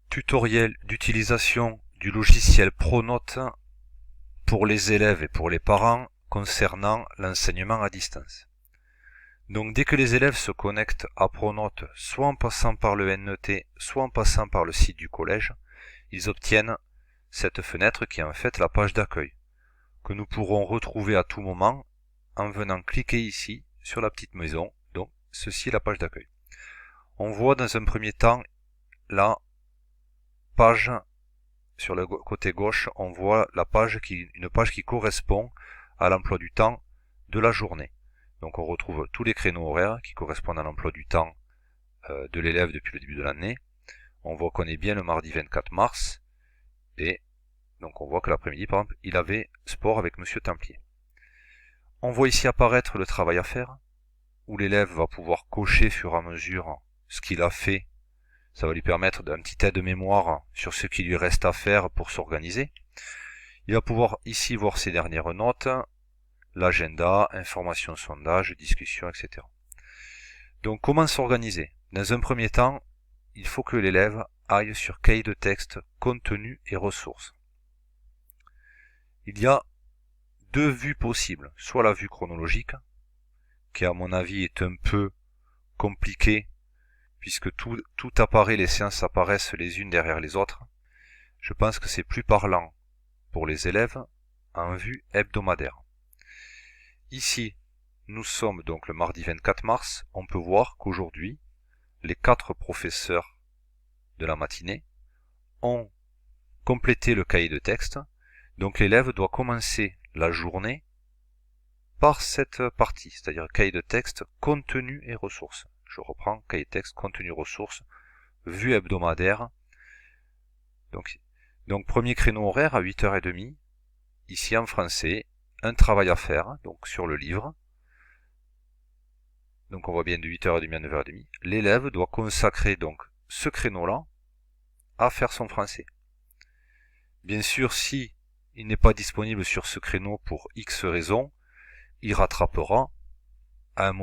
Tutoriel d'utilisation du logiciel Pronote pour les élèves et pour les parents concernant l'enseignement à distance. Donc dès que les élèves se connectent à Pronote, soit en passant par le NET, soit en passant par le site du collège, ils obtiennent cette fenêtre qui est en fait la page d'accueil, que nous pourrons retrouver à tout moment en venant cliquer ici sur la petite maison. Donc ceci est la page d'accueil. On voit dans un premier temps la page sur le côté gauche, on voit une page qui correspond à l'emploi du temps de la journée. Donc on retrouve tous les créneaux horaires qui correspondent à l'emploi du temps de l'élève depuis le début de l'année. On voit qu'on est bien le mardi 24 mars et donc on voit que l'après-midi par exemple il avait sport avec Monsieur Templier. On voit ici apparaître le travail à faire où l'élève va pouvoir cocher au fur et à mesure ce qu'il a fait. Ça va lui permettre d'un petit aide-mémoire sur ce qui lui reste à faire pour s'organiser. Il va pouvoir ici voir ses dernières notes, l'agenda, information, sondage, discussion, etc. Donc comment s'organiser? Dans un premier temps, il faut que l'élève aille sur cahier de texte, contenu et ressources. Il y a deux vues possibles, soit la vue chronologique, qui à mon avis est un peu compliquée, puisque tout apparaît, les séances apparaissent les unes derrière les autres. Je pense que c'est plus parlant pour les élèves en vue hebdomadaire. Ici, nous sommes donc le mardi 24 mars. On peut voir qu'aujourd'hui, les 4 professeurs de la matinée ont complété le cahier de texte. Donc l'élève doit commencer la journée par cette partie, c'est-à-dire cahier de texte, contenu et ressources. Je reprends, cahier de texte, contenu, ressources, vue hebdomadaire. Donc premier créneau horaire à 8h30, ici en français, un travail à faire, donc sur le livre. Donc on voit bien de 8h30 à 9h30. L'élève doit consacrer donc ce créneau-là à faire son français. Bien sûr, si il n'est pas disponible sur ce créneau pour X raisons, il rattrapera à un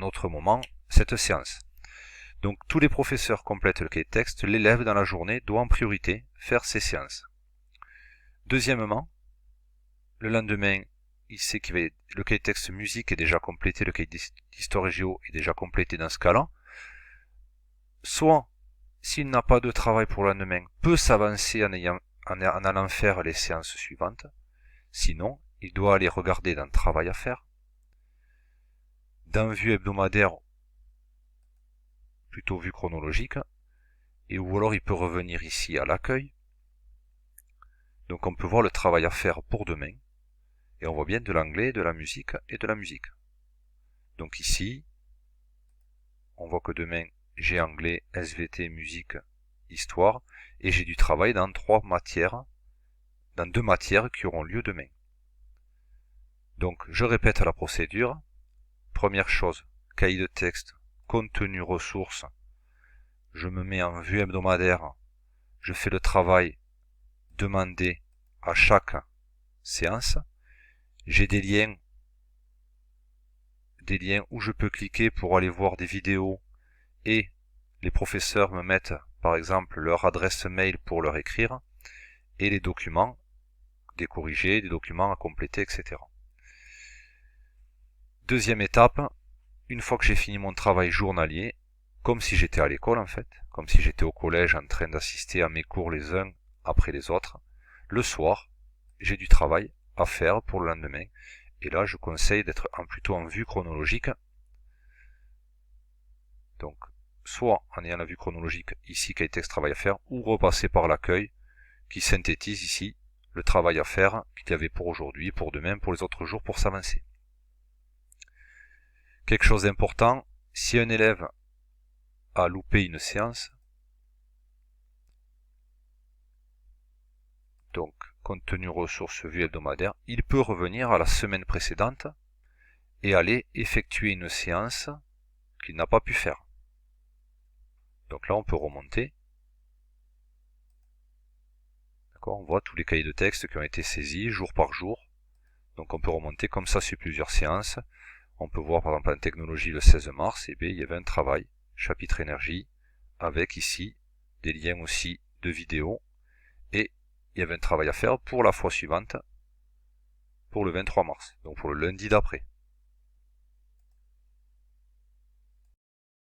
autre moment, cette séance. Donc tous les professeurs complètent le cahier de texte, l'élève dans la journée doit en priorité faire ses séances. Deuxièmement, le lendemain, il sait que le cahier de texte musique est déjà complété, le cahier d'histoire et géo est déjà complété dans ce cas-là. Soit, s'il n'a pas de travail pour le lendemain, peut s'avancer en allant faire les séances suivantes. Sinon, il doit aller regarder dans travail à faire, dans vue hebdomadaire, plutôt vue chronologique, et ou alors il peut revenir ici à l'accueil. Donc on peut voir le travail à faire pour demain, et on voit bien de l'anglais, de la musique et de la musique. Donc ici, on voit que demain j'ai anglais, SVT, musique, histoire, et j'ai du travail dans deux matières qui auront lieu demain. Donc je répète la procédure. Première chose, cahier de texte, contenu, ressources. Je me mets en vue hebdomadaire. Je fais le travail demandé à chaque séance. J'ai des liens où je peux cliquer pour aller voir des vidéos et les professeurs me mettent par exemple leur adresse mail pour leur écrire et les documents, des corrigés, des documents à compléter, etc. Deuxième étape, une fois que j'ai fini mon travail journalier, comme si j'étais à l'école en fait, comme si j'étais au collège en train d'assister à mes cours les uns après les autres, le soir, j'ai du travail à faire pour le lendemain. Et là, je conseille d'être plutôt en vue chronologique. Donc, soit en ayant la vue chronologique ici, cahier de texte, travail à faire, ou repasser par l'accueil qui synthétise ici le travail à faire qu'il y avait pour aujourd'hui, pour demain, pour les autres jours, pour s'avancer. Quelque chose d'important, si un élève a loupé une séance, donc contenu ressources vue hebdomadaire, il peut revenir à la semaine précédente et aller effectuer une séance qu'il n'a pas pu faire. Donc là on peut remonter. D'accord, on voit tous les cahiers de texte qui ont été saisis jour par jour. Donc on peut remonter comme ça sur plusieurs séances. On peut voir par exemple en technologie le 16 mars, et bien, il y avait un travail, chapitre énergie, avec ici des liens aussi de vidéos, et il y avait un travail à faire pour la fois suivante, pour le 23 mars, donc pour le lundi d'après.